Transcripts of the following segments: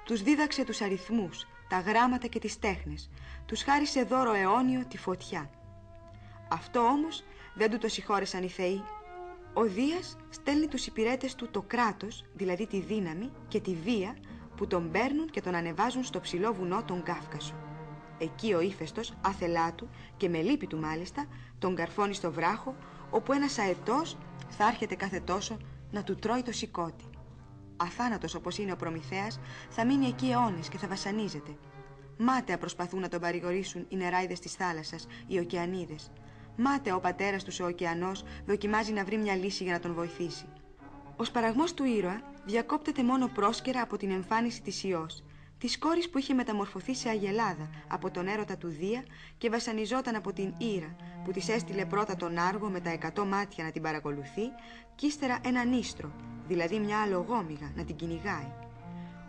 Τους δίδαξε τους αριθμούς, τα γράμματα και τις τέχνες. Τους χάρισε δώρο αιώνιο τη φωτιά. Αυτό όμως δεν του το συγχώρεσαν οι θεοί. Ο Δίας στέλνει τους υπηρέτες του το κράτος, δηλαδή τη δύναμη και τη βία, που τον παίρνουν και τον ανεβάζουν στο ψηλό βουνό τον Κάφκασο. Εκεί ο Ήφαιστος, άθελά του και με λύπη του μάλιστα, τον καρφώνει στο βράχο, όπου ένας αετός θα έρχεται κάθε τόσο να του τρώει το σηκώτη. Αθάνατος όπως είναι ο Προμηθέας, θα μείνει εκεί αιώνες και θα βασανίζεται. Μάταια προσπαθούν να τον παρηγορήσουν οι νεράιδες της θάλασσας, οι ωκεανίδες. Μάταια ο πατέρας τους ο ωκεανός δοκιμάζει να βρει μια λύση για να τον βοηθήσει. Ο σπαραγμός του ήρωα διακόπτεται μόνο πρόσκαιρα από την εμφάνιση της Ιώς, της κόρης που είχε μεταμορφωθεί σε αγελάδα από τον έρωτα του Δία και βασανιζόταν από την Ήρα, που της έστειλε πρώτα τον Άργο με τα 100 μάτια να την παρακολουθεί κι ύστερα έναν ίστρο, δηλαδή μια αλογόμυγα, να την κυνηγάει.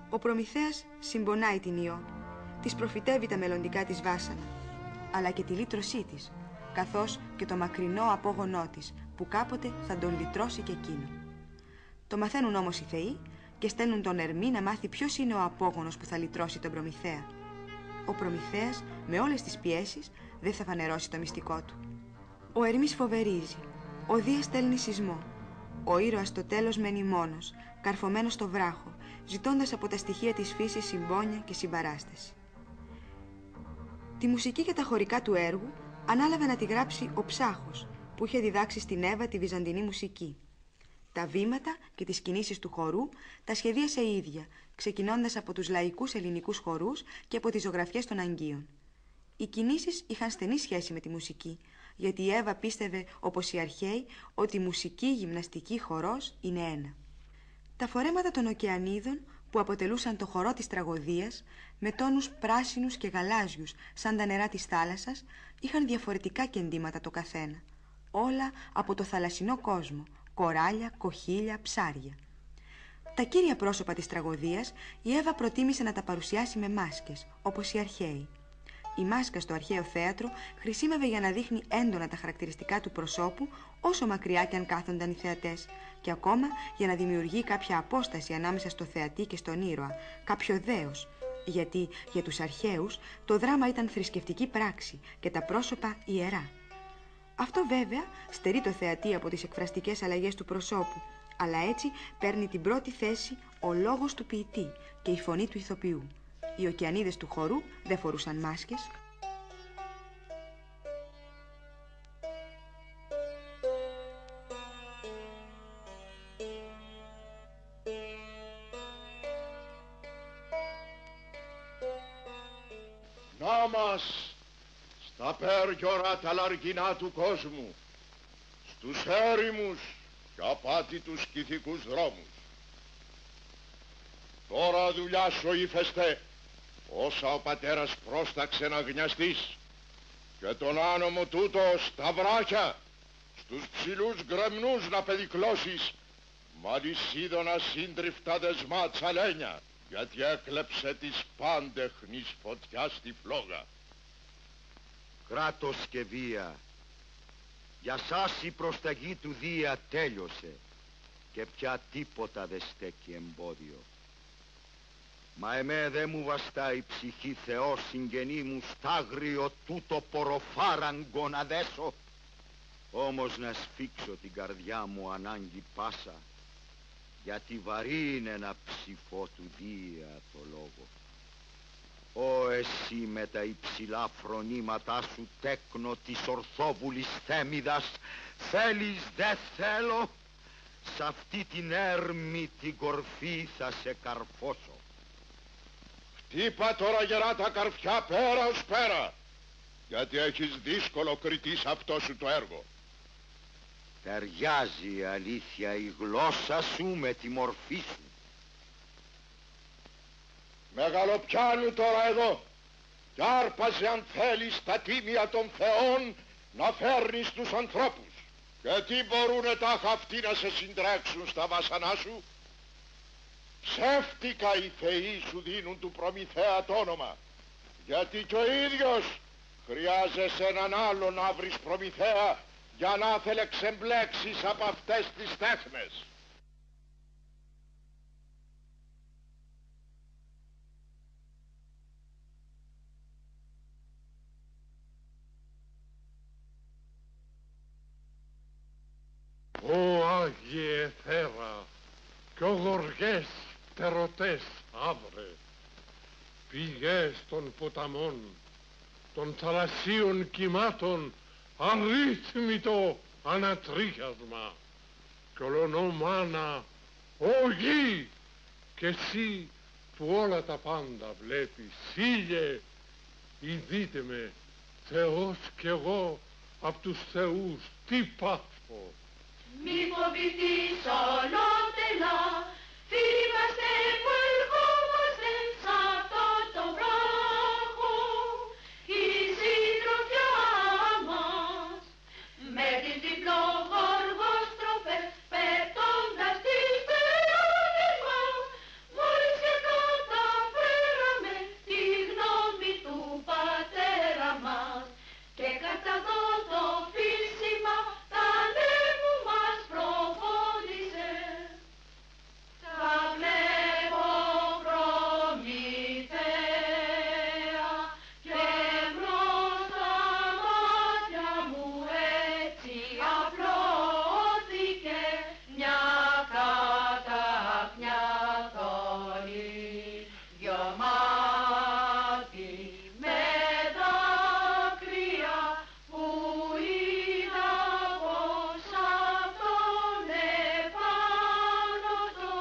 Ο Προμηθέας συμπονάει την Ιώ, της προφητεύει τα μελλοντικά της βάσανα, αλλά και τη λύτρωσή της, καθώς και το μακρινό απόγονό της, που κάποτε θα τον λυτρώσει και εκείνο. Το μαθαίνουν όμως οι θεοί και στέλνουν τον Ερμή να μάθει ποιος είναι ο απόγονος που θα λυτρώσει τον Προμηθέα. Ο Προμηθέας, με όλες τις πιέσεις, δεν θα φανερώσει το μυστικό του. Ο Ερμής φοβερίζει. Ο Δίας στέλνει σεισμό. Ο ήρωας στο τέλος μένει μόνος, καρφωμένος στο βράχο, ζητώντας από τα στοιχεία της φύσης συμπόνια και συμπαράσταση. Τη μουσική και τα χωρικά του έργου ανάλαβε να τη γράψει ο Ψάχος, που είχε διδάξει στην Εύα τη βυζαντινή μουσική. Τα βήματα και τις κινήσεις του χορού τα σχεδίασε η ίδια, ξεκινώντας από τους λαϊκούς ελληνικούς χορούς και από τις ζωγραφιές των Αγγείων. Οι κινήσεις είχαν στενή σχέση με τη μουσική, γιατί η Εύα πίστευε, όπως οι αρχαίοι, ότι μουσική, γυμναστική, χορός είναι ένα. Τα φορέματα των ωκεανίδων, που αποτελούσαν το χορό της τραγωδίας, με τόνους πράσινους και γαλάζιους σαν τα νερά της θάλασσας, είχαν διαφορετικά κεντήματα το καθένα. Όλα από το θαλασσινό κόσμο, κοράλια, κοχύλια, ψάρια. Τα κύρια πρόσωπα της τραγωδίας η Εύα προτίμησε να τα παρουσιάσει με μάσκες, όπως οι αρχαίοι. Η μάσκα στο αρχαίο θέατρο χρησίμευε για να δείχνει έντονα τα χαρακτηριστικά του προσώπου, όσο μακριά κι αν κάθονταν οι θεατές, και ακόμα για να δημιουργεί κάποια απόσταση ανάμεσα στο θεατή και στον ήρωα, κάποιο δέος, γιατί για τους αρχαίους το δράμα ήταν θρησκευτική πράξη και τα πρόσωπα ιερά. Αυτό βέβαια στερεί το θεατή από τις εκφραστικές αλλαγές του προσώπου, αλλά έτσι παίρνει την πρώτη θέση ο λόγος του ποιητή και η φωνή του ηθοποιού. Οι ωκεανίδες του χορού δεν φορούσαν μάσκες. Να μας στα πέργιορα τα λαργινά του κόσμου, στους έρημους και απάτητους κηθικούς δρόμους. Τώρα δουλειά σου, Ήφαιστε, όσα ο πατέρας πρόσταξε να γνιαστείς, και τον άνομο τούτο στα βράχια, στους ψηλούς γκρεμνούς να πεδικλώσεις, μα λυσίδωνα σύντριφτα δεσμά τσαλένια, γιατί έκλεψε της πάντεχνης φωτιάς τη φλόγα. Κράτος και βία, για σας η προσταγή του Δία τέλειωσε και πια τίποτα δεν στέκει εμπόδιο. Μα εμέ δε μου βαστά η ψυχή, Θεός συγγενή μου, στάγριο τούτο ποροφάραγκο να δέσω, όμως να σφίξω την καρδιά μου ανάγκη πάσα, γιατί βαρύ είναι να ψηφώ του Δία το λόγο. Ω εσύ με τα υψηλά φρονήματά σου, τέκνο της ορθόβουλης Θέμιδας, θέλεις δε θέλω, σ' αυτή την έρμη την κορφή θα σε καρφώσω. Χτύπα τώρα γερά τα καρφιά πέρα ως πέρα, γιατί έχεις δύσκολο κριτής αυτό σου το έργο. Ταιριάζει η αλήθεια η γλώσσα σου με τη μορφή σου. Μεγαλοπιάνου τώρα εδώ, κι άρπαζε αν θέλεις τα τίμια των θεών να φέρνεις τους ανθρώπους. Και τι μπορούνε τάχα αυτοί να σε συντρέξουν στα βάσανά σου? Ψεύτικα οι θεοί σου δίνουν του Προμηθέα το όνομα, γιατί κι ο ίδιος χρειάζεσαι έναν άλλο να βρεις Προμηθέα για να θέλε ξεμπλέξεις από αυτές τις τέχνες. Άγιε Θέρα, κι ο γοργές τερωτές αύρε, πηγές των ποταμών, των θαλασσίων κυμάτων, αρρύθμιτο ανατρίχιασμα, κι ολονομάνα, ο γη, κι εσύ που όλα τα πάντα βλέπεις, ήλιε, ειδείτε με, Θεός κι εγώ, απ' τους θεούς, τι πάθω. Μη φοβηθείς ολότελα, φίλοι είμαστε που ερχόμαστε σ' αυτό το βράχο, η συντροφιά μας. Με τις διπλογοργόστροφες πέφτοντας τις περώνες μας, μόλις και καταφέραμε τη γνώμη του πατέρα μας και κατά δω το φύσιμα τα ανέμου μας προφώτισε. Τα βλέπω Προμηθέα και μπροστά μάτια μου έτσι απλώθηκε μια καταχνιά θολή, γεμάτη με δάκρυα που είδα πως αυτόν επάνω το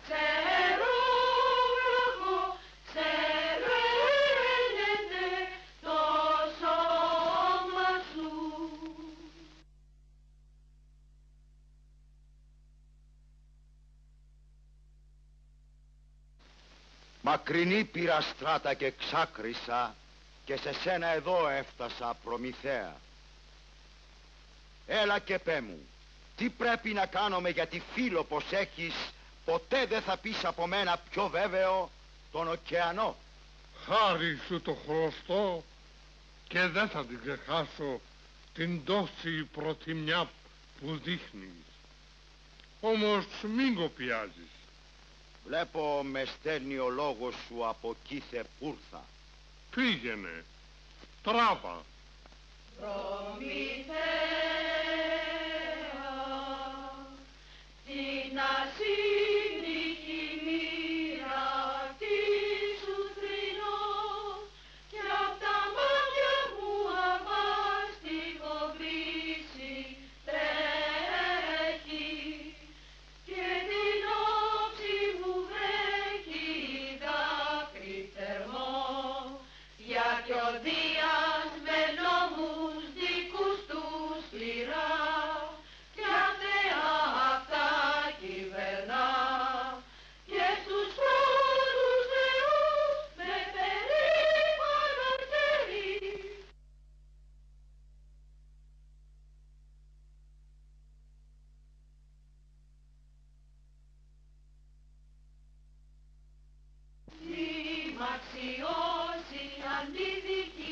ξερόβραχο ξεραίνεται το σώμα σου. Μακρινή πήρα στράτα και ξάκρισα και σε σένα εδώ έφτασα, Προμηθέα. Έλα και πέ μου, τι πρέπει να κάνουμε, γιατί φίλο πως έχεις, ποτέ δεν θα πεις από μένα πιο βέβαιο τον ωκεανό. Χάρη σου το χρωστώ και δεν θα την ξεχάσω την τόση προτιμιά που δείχνεις. Όμως μην κοπιάζεις. Βλέπω με στέλνει ο λόγος σου από κήθε πούρθα. Πήγαινε, τράβα. Προμηθέα, την ασύνδρικη μοίρα τι σου θρηνώ κι απ' τα μάτια μου αμάστικο βρύση τρέχει και την όψη μου βρέχει δάκρυ θερμό, γιατί ο Δίας με νόμους δικούς του σκληρά κι αθέα αυτά κυβερνά και στους πρώτους θεούς με περήφανο χέρι. Μη μ' αξιώσει αντιδική